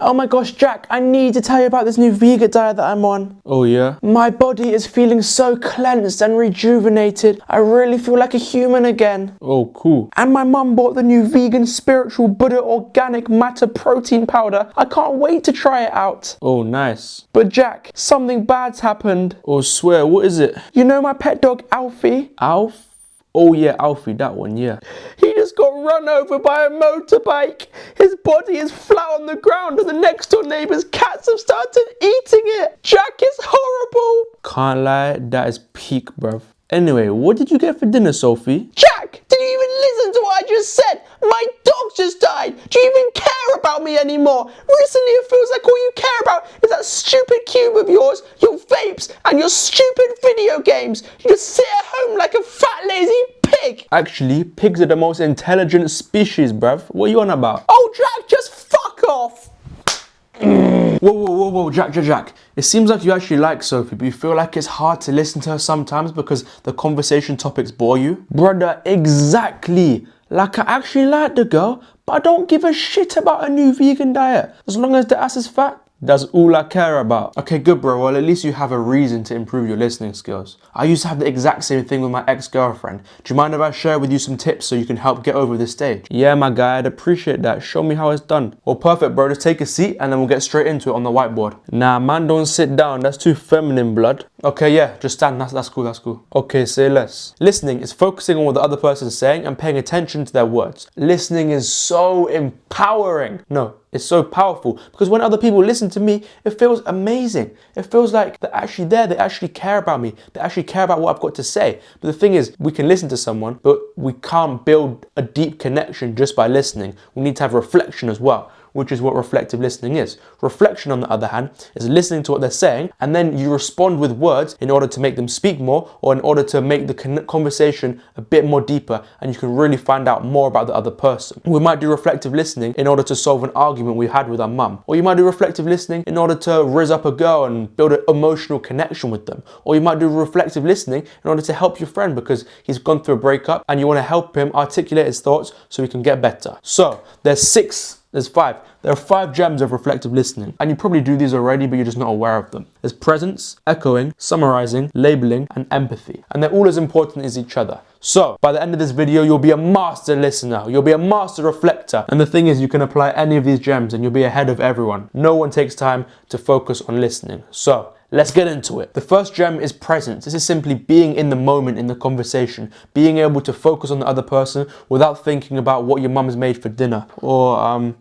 Oh my gosh, Jack, I need to tell you about this new vegan diet that I'm on. Oh yeah? My body is feeling so cleansed and rejuvenated. I really feel like a human again. Oh, cool. And my mum bought the new vegan spiritual Buddha organic matter protein powder. I can't wait to try it out. Oh, nice. But Jack, something bad's happened. Oh, swear, what is it? You know my pet dog, Alfie? Alf? Oh yeah, Alfie, that one, yeah. He just got run over by a motorbike. His body is flat on the ground and the next door neighbour's cats have started eating it. Jack, is horrible. Can't lie, that is peak, bruv. Anyway, what did you get for dinner, Sophie? Jack, did you even listen to what I just said? My dog just died. Do you even care about me anymore? Recently it feels like all you care about is that stupid cube of yours, your vapes, and your stupid video games. You just sit at home like a fat lazy pig. Actually, pigs are the most intelligent species, bruv. What are you on about? Oh, Jack, just fuck off. Whoa, Jack. It seems like you actually like Sophie, but you feel like it's hard to listen to her sometimes because the conversation topics bore you? Brother, exactly. Like, I actually like the girl, but I don't give a shit about a new vegan diet. As long as the ass is fat, that's all I care about. Okay, good bro, well at least you have a reason to improve your listening skills. I used to have the exact same thing with my ex-girlfriend. Do you mind if I share with you some tips so you can help get over this stage? Yeah, my guy, I'd appreciate that. Show me how it's done. Well, perfect bro, just take a seat and then we'll get straight into it on the whiteboard. Nah, man, don't sit down, that's too feminine, blood. Okay, yeah, just stand, that's cool. Okay, say less. Listening is focusing on what the other person is saying and paying attention to their words. Listening is so empowering. No, it's so powerful because when other people listen to me, it feels amazing. It feels like they're actually there, they actually care about me, they actually care about what I've got to say. But the thing is, we can listen to someone, but we can't build a deep connection just by listening. We need to have reflection as well, which is what reflective listening is. Reflection, on the other hand, is listening to what they're saying and then you respond with words in order to make them speak more or in order to make the conversation a bit more deeper and you can really find out more about the other person. We might do reflective listening in order to solve an argument we had with our mum, or you might do reflective listening in order to rizz up a girl and build an emotional connection with them, or you might do reflective listening in order to help your friend because he's gone through a breakup and you want to help him articulate his thoughts so he can get better. So there's five. There are 5 gems of reflective listening, and you probably do these already, but you're just not aware of them. There's presence, echoing, summarizing, labeling, and empathy. And they're all as important as each other. So, by the end of this video, you'll be a master listener. You'll be a master reflector. And the thing is, you can apply any of these gems and you'll be ahead of everyone. No one takes time to focus on listening. So, let's get into it. The first gem is presence. This is simply being in the moment in the conversation, being able to focus on the other person without thinking about what your mum's made for dinner, or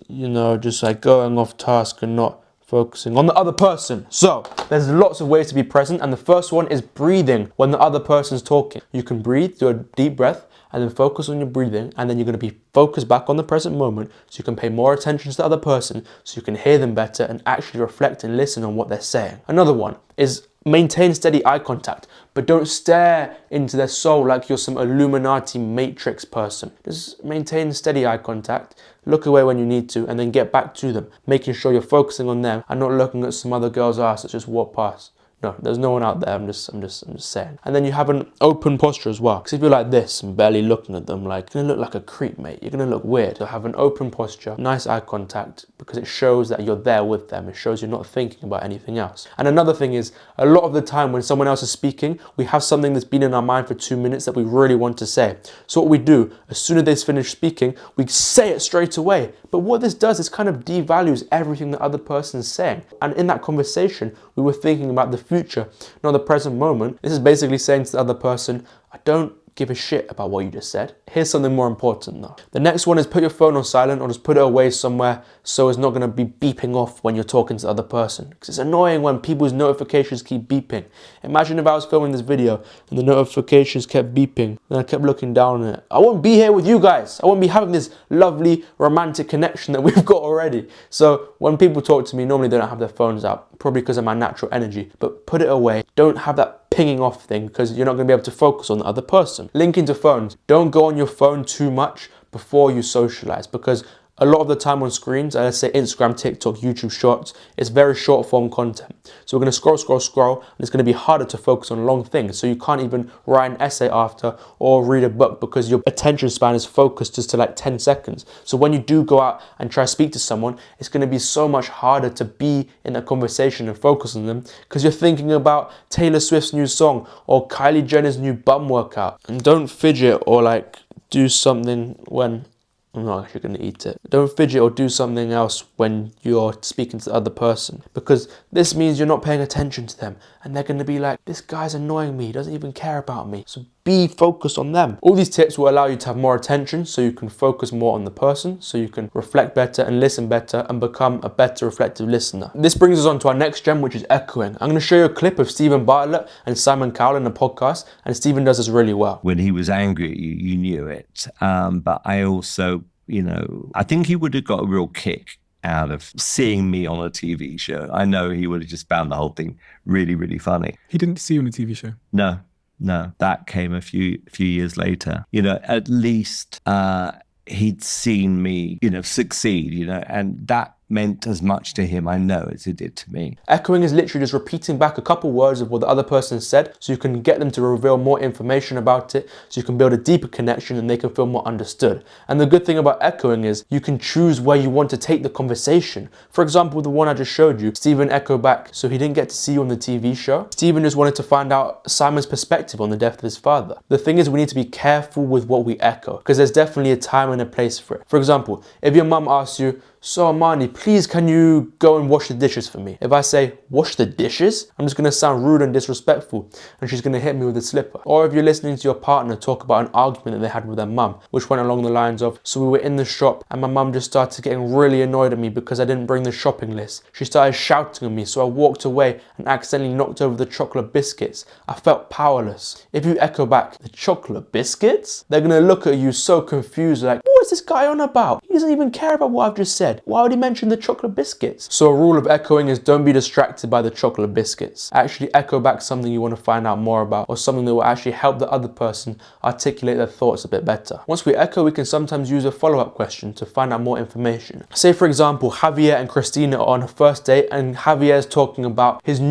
you know, just like going off task and not focusing on the other person. So there's lots of ways to be present, and the first one is breathing when the other person's talking. You can breathe, do a deep breath, and then focus on your breathing, and then you're going to be focused back on the present moment so you can pay more attention to the other person so you can hear them better and actually reflect and listen on what they're saying. Another one is maintain steady eye contact, but don't stare into their soul like you're some Illuminati matrix person. Just maintain steady eye contact, look away when you need to, and then get back to them, making sure you're focusing on them and not looking at some other girl's ass that just walked past. No, there's no one out there, I'm just saying. And then you have an open posture as well. Because if you're like this and barely looking at them, like, you're gonna look like a creep, mate. You're gonna look weird. So have an open posture, nice eye contact, because it shows that you're there with them. It shows you're not thinking about anything else. And another thing is, a lot of the time when someone else is speaking, we have something that's been in our mind for 2 minutes that we really want to say. So what we do, as soon as they finish speaking, we say it straight away. But what this does is kind of devalues everything the other person is saying. And in that conversation, we were thinking about the future, not the present moment. This is basically saying to the other person, I don't give a shit about what you just said. Here's something more important though. The next one is put your phone on silent or just put it away somewhere so it's not going to be beeping off when you're talking to the other person. Because it's annoying when people's notifications keep beeping. Imagine if I was filming this video and the notifications kept beeping and I kept looking down on it. I won't be here with you guys. I won't be having this lovely romantic connection that we've got already. So when people talk to me, normally they don't have their phones out, probably because of my natural energy, but put it away. Don't have that pinging off thing because you're not going to be able to focus on the other person. Linking to phones. Don't go on your phone too much before you socialize, because A lot of the time on screens, let's say Instagram, TikTok, YouTube Shorts, it's very short form content. So we're going to scroll, and it's going to be harder to focus on long things. So you can't even write an essay after or read a book because your attention span is focused just to like 10 seconds. So when you do go out and try to speak to someone, it's going to be so much harder to be in a conversation and focus on them because you're thinking about Taylor Swift's new song or Kylie Jenner's new bum workout. And don't fidget or like do something when I'm not actually going to eat it. Don't fidget or do something else when you're speaking to the other person, because this means you're not paying attention to them and they're going to be like, this guy's annoying me, he doesn't even care about me. So be focused on them. All these tips will allow you to have more attention so you can focus more on the person, so you can reflect better and listen better and become a better reflective listener. This brings us on to our next gem, which is echoing. I'm going to show you a clip of Stephen Bartlett and Simon Cowell in a podcast, and Stephen does this really well. When he was angry at you, you knew it. But I also, I think he would have got a real kick out of seeing me on a TV show. I know he would have just found the whole thing really, really funny. He didn't see you on a TV show? No, that came a few years later. At least he'd seen me, succeed, and that meant as much to him, I know, as it did to me. Echoing is literally just repeating back a couple words of what the other person said so you can get them to reveal more information about it, so you can build a deeper connection and they can feel more understood. And the good thing about echoing is you can choose where you want to take the conversation. For example, the one I just showed you, Stephen echoed back, so he didn't get to see you on the TV show. Stephen just wanted to find out Simon's perspective on the death of his father. The thing is, we need to be careful with what we echo, because there's definitely a time and a place for it. For example, if your mum asks you, so Armani, please can you go and wash the dishes for me? If I say, wash the dishes? I'm just going to sound rude and disrespectful and she's going to hit me with a slipper. Or if you're listening to your partner talk about an argument that they had with their mum, which went along the lines of, so we were in the shop and my mum just started getting really annoyed at me because I didn't bring the shopping list. She started shouting at me, so I walked away and accidentally knocked over the chocolate biscuits. I felt powerless. If you echo back, the chocolate biscuits? They're going to look at you so confused, like, what is this guy on about? He doesn't even care about what I've just said. Why would he mention the chocolate biscuits? So a rule of echoing is don't be distracted by the chocolate biscuits. Actually echo back something you want to find out more about, or something that will actually help the other person articulate their thoughts a bit better. Once we echo, we can sometimes use a follow-up question to find out more information. Say for example, Javier and Christina are on a first date and Javier's talking about his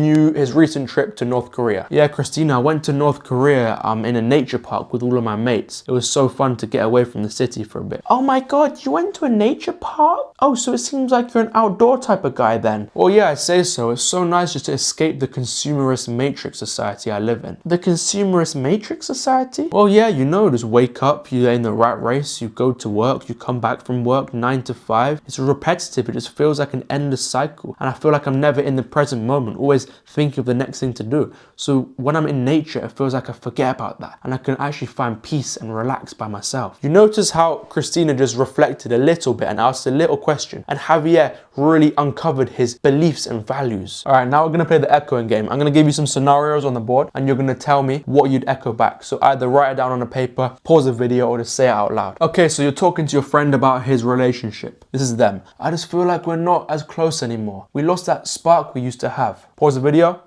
recent trip to North Korea. Yeah, Christina, I went to North Korea in a nature park with all of my mates. It was so fun to get away from the city for a bit. Oh my god, you went to a nature park? Oh, so it seems like you're an outdoor type of guy then. Well, yeah, I'd say so. It's so nice just to escape the consumerist matrix society I live in. The consumerist matrix society? Well, yeah, just wake up, you're in the rat race, you go to work, you come back from work 9 to 5. It's repetitive, it just feels like an endless cycle. And I feel like I'm never in the present moment, always thinking of the next thing to do. So when I'm in nature, it feels like I forget about that and I can actually find peace and relax by myself. You notice how Christina just reflected a little bit and asked a little question, and Javier really uncovered his beliefs and values. All right, now we're going to play the echoing game. I'm going to give you some scenarios on the board and you're going to tell me what you'd echo back. So either write it down on a paper, pause the video, or just say it out loud. Okay, so you're talking to your friend about his relationship. This is them. I just feel like we're not as close anymore. We lost that spark we used to have. Pause the video.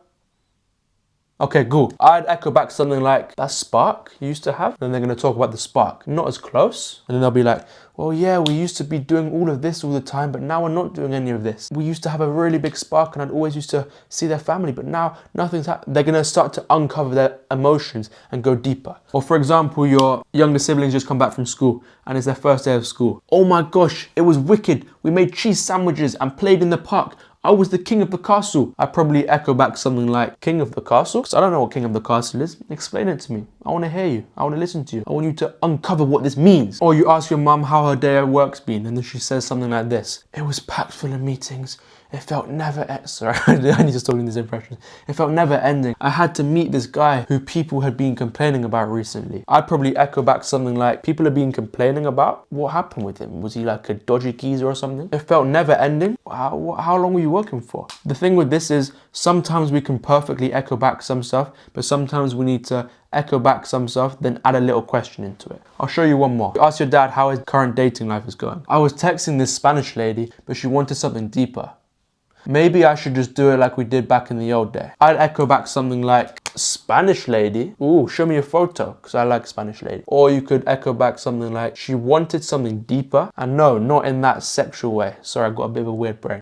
Okay, cool. I'd echo back something like, that spark you used to have? Then they're going to talk about the spark. Not as close. And then they'll be like, well, yeah, we used to be doing all of this all the time, but now we're not doing any of this. We used to have a really big spark and I'd always used to see their family, but now nothing's happening. They're going to start to uncover their emotions and go deeper. Or for example, your younger siblings just come back from school and it's their first day of school. Oh my gosh, it was wicked. We made cheese sandwiches and played in the park. I was the king of the castle. I probably echo back something like, king of the castle? Because I don't know what king of the castle is. Explain it to me. I want to hear you. I want to listen to you. I want you to uncover what this means. Or you ask your mum how her day at work's been, and then she says something like this. It was packed full of meetings. It felt never sorry, I need to stop doing these impressions. It felt never ending. I had to meet this guy who people had been complaining about recently. I'd probably echo back something like, people have been complaining about? What happened with him? Was he like a dodgy geezer or something? It felt never ending. How long were you working for? The thing with this is, sometimes we can perfectly echo back some stuff, but sometimes we need to echo back some stuff, then add a little question into it. I'll show you one more. Ask your dad how his current dating life is going. I was texting this Spanish lady, but she wanted something deeper. Maybe I should just do it like we did back in the old day. I'd echo back something like, Spanish lady. Ooh, show me a photo, because I like Spanish lady. Or you could echo back something like, she wanted something deeper. And no, not in that sexual way. Sorry, I got a bit of a weird brain.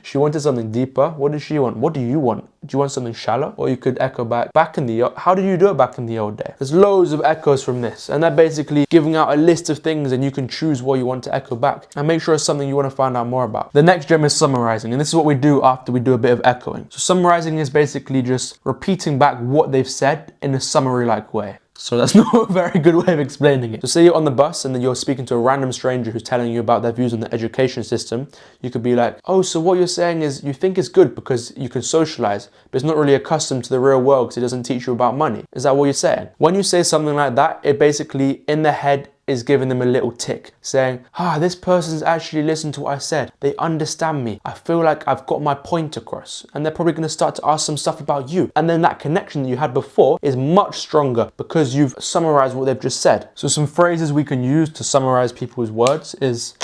She wanted something deeper. What does she want? What do you want? Do you want something shallow? Or you could echo back in the, how did you do it back in the old day? There's loads of echoes from this, and they're basically giving out a list of things, and you can choose what you want to echo back and make sure it's something you want to find out more about. The next gem is summarizing, and this is what we do after we do a bit of echoing. So summarizing is basically just repeating back what they've said in a summary-like way. So that's not a very good way of explaining it. So say you're on the bus and then you're speaking to a random stranger who's telling you about their views on the education system. You could be like, oh, so what you're saying is you think it's good because you can socialize, but it's not really accustomed to the real world because it doesn't teach you about money. Is that what you're saying? When you say something like that, it basically, in their head, is giving them a little tick, saying, this person's actually listened to what I said. They understand me. I feel like I've got my point across. And they're probably going to start to ask some stuff about you. And then that connection that you had before is much stronger because you've summarized what they've just said. So some phrases we can use to summarize people's words is,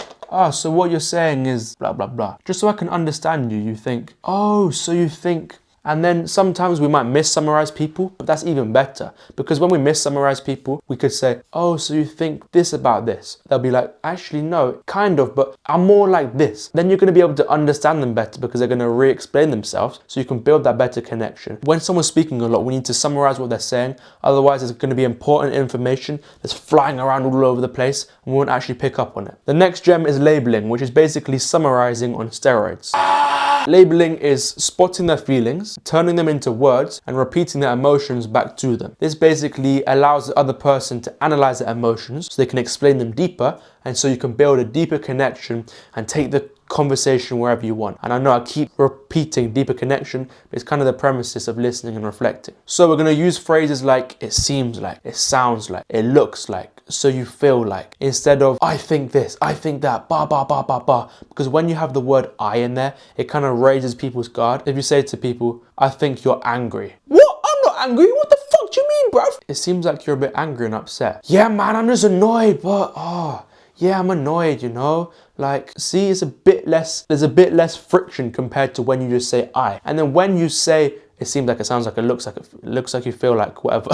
so what you're saying is blah, blah, blah. Just so I can understand you, you think, oh, so you think. And then sometimes we might mis-summarize people, but that's even better. Because when we mis-summarize people, we could say, oh, so you think this about this? They'll be like, actually, no, kind of, but I'm more like this. Then you're going to be able to understand them better because they're going to re-explain themselves, so you can build that better connection. When someone's speaking a lot, we need to summarize what they're saying. Otherwise, there's going to be important information that's flying around all over the place, and we won't actually pick up on it. The next gem is labeling, which is basically summarizing on steroids. Labeling is spotting their feelings, turning them into words, and repeating their emotions back to them. This basically allows the other person to analyze their emotions so they can explain them deeper, and so you can build a deeper connection and take the conversation wherever you want. And I know I keep repeating deeper connection, but it's kind of the premises of listening and reflecting. So we're going to use phrases like it seems like, it sounds like, it looks like, so you feel like, instead of I think this, I think that, ba ba ba ba ba. Because when you have the word I in there, it kind of raises people's guard. If you say to people, I think you're angry. What? I'm not angry. What the fuck do you mean, bruv? It seems like you're a bit angry and upset. Yeah, man, I'm just annoyed, but yeah, I'm annoyed, you know? Like, see, it's there's a bit less friction compared to when you just say I. And then when you say, it seems like, it sounds like, it looks like, you feel like, whatever.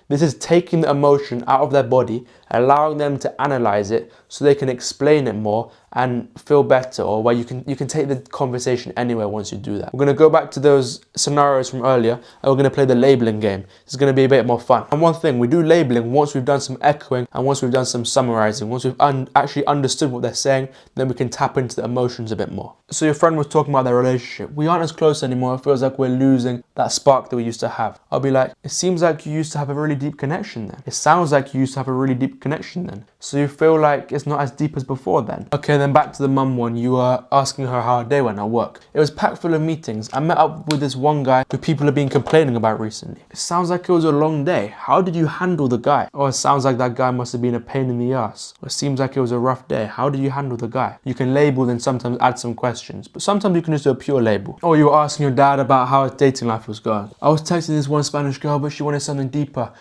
This is taking the emotion out of their body, allowing them to analyze it so they can explain it more and feel better, or where you can take the conversation anywhere once you do that. We're going to go back to those scenarios from earlier, and we're going to play the labeling game. This is going to be a bit more fun. And one thing, we do labeling once we've done some echoing and once we've done some summarizing. Once we've actually understood what they're saying, then we can tap into the emotions a bit more. So your friend was talking about their relationship. We aren't as close anymore. It feels like we're losing that spark that we used to have. I'll be like, it seems like you used to have a really deep connection then. It sounds like you used to have a really deep connection then. So you feel like it's not as deep as before then. Okay, then back to the mum one. You were asking her how her day went at work. It was packed full of meetings. I met up with this one guy who people have been complaining about recently. It sounds like it was a long day. How did you handle the guy? Oh, it sounds like that guy must have been a pain in the ass. Or it seems like it was a rough day. How did you handle the guy? You can label, then sometimes add some questions. But sometimes you can just do a pure label. Or you were asking your dad about how his dating life was going. I was texting this one Spanish girl, but she wanted something deeper.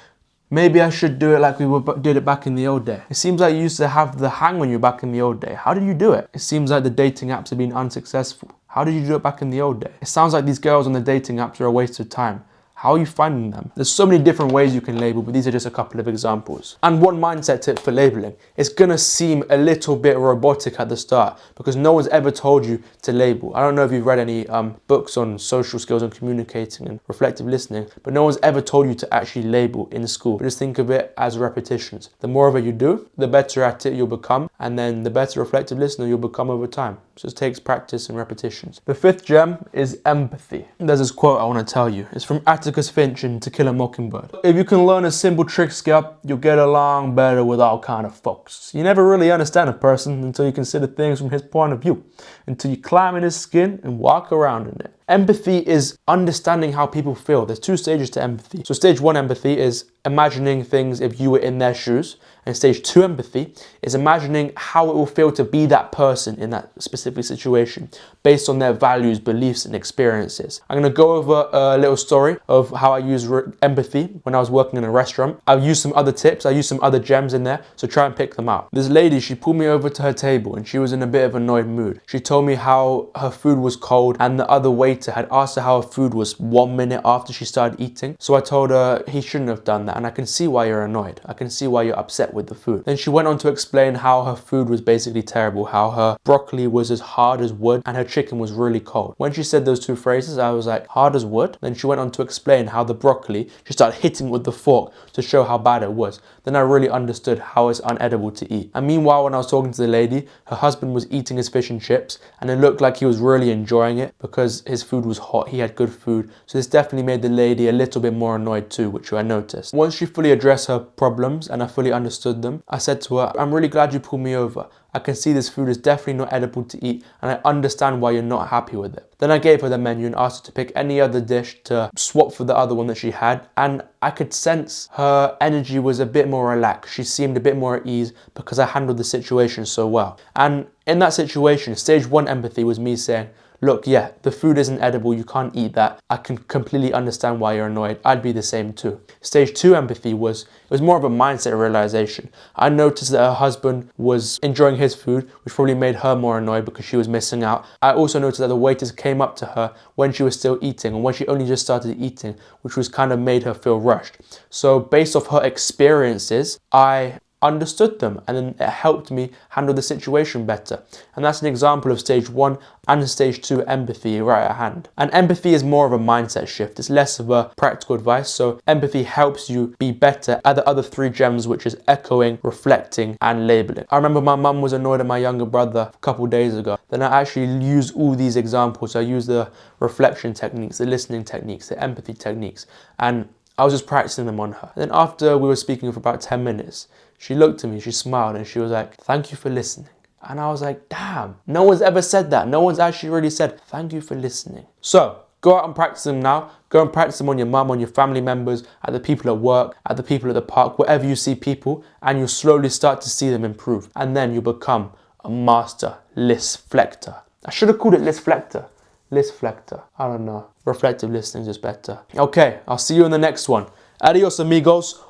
Maybe I should do it like we did it back in the old day. It seems like you used to have the hang on you back in the old day. How did you do it? It seems like the dating apps have been unsuccessful. How did you do it back in the old day? It sounds like these girls on the dating apps are a waste of time. How are you finding them? There's so many different ways you can label, but these are just a couple of examples. And one mindset tip for labeling. It's gonna seem a little bit robotic at the start because no one's ever told you to label. I don't know if you've read any books on social skills and communicating and reflective listening, but no one's ever told you to actually label in school. But just think of it as repetitions. The more of it you do, the better at it you'll become, and then the better reflective listener you'll become over time. So it takes practice and repetitions. The fifth gem is empathy. There's this quote I want to tell you. It's from Atticus Finch in To Kill a Mockingbird. If you can learn a simple trick skill, you'll get along better with all kind of folks. You never really understand a person until you consider things from his point of view, until you climb in his skin and walk around in it. Empathy is understanding how people feel. There's two stages to empathy. So stage one empathy is imagining things if you were in their shoes. And stage two empathy is imagining how it will feel to be that person in that specific situation based on their values, beliefs, and experiences. I'm gonna go over a little story of how I use empathy when I was working in a restaurant. I've used some other tips, I used some other gems in there, so try and pick them out. This lady, she pulled me over to her table and she was in a bit of an annoyed mood. She told me how her food was cold and the other waiter waiter had asked her how her food was 1 minute after she started eating. So I told her he shouldn't have done that, and I can see why you're annoyed. I can see why you're upset with the food. Then she went on to explain how her food was basically terrible, how her broccoli was as hard as wood and her chicken was really cold. When she said those two phrases, I was like, hard as wood? Then she went on to explain how the broccoli, she started hitting with the fork to show how bad it was. Then I really understood how it's unedible to eat. And meanwhile, when I was talking to the lady, her husband was eating his fish and chips, and it looked like he was really enjoying it because his food was hot, he had good food. So this definitely made the lady a little bit more annoyed too, which I noticed. Once she fully addressed her problems and I fully understood them, I said to her, I'm really glad you pulled me over. I can see this food is definitely not edible to eat, and I understand why you're not happy with it. Then I gave her the menu and asked her to pick any other dish to swap for the other one that she had, and I could sense her energy was a bit more relaxed. She seemed a bit more at ease because I handled the situation so well. And in that situation, stage 1 empathy was me saying, look, yeah, the food isn't edible, you can't eat that. I can completely understand why you're annoyed. I'd be the same too. Stage 2 empathy was more of a mindset realization. I noticed that her husband was enjoying his food, which probably made her more annoyed because she was missing out. I also noticed that the waiters came up to her when she was still eating and when she only just started eating, which was kind of made her feel rushed. So based off her experiences, I understood them, and then it helped me handle the situation better. And that's an example of stage 1 and stage 2 empathy right at hand. And empathy is more of a mindset shift. It's less of a practical advice. So empathy helps you be better at the other 3 gems, which is echoing, reflecting, and labeling. I remember my mum was annoyed at my younger brother a couple days ago. Then I actually used all these examples. I used the reflection techniques, the listening techniques, the empathy techniques, and I was just practicing them on her. And then after we were speaking for about 10 minutes, she looked at me, she smiled, and she was like, thank you for listening. And I was like, damn, no one's ever said that. No one's actually really said, thank you for listening. So go out and practice them now. Go and practice them on your mum, on your family members, at the people at work, at the people at the park, wherever you see people, and you'll slowly start to see them improve. And then you'll become a master Lisflector. I should have called it Lisflector. Lisflector. I don't know. Reflective listening is just better. Okay, I'll see you in the next one. Adios, amigos.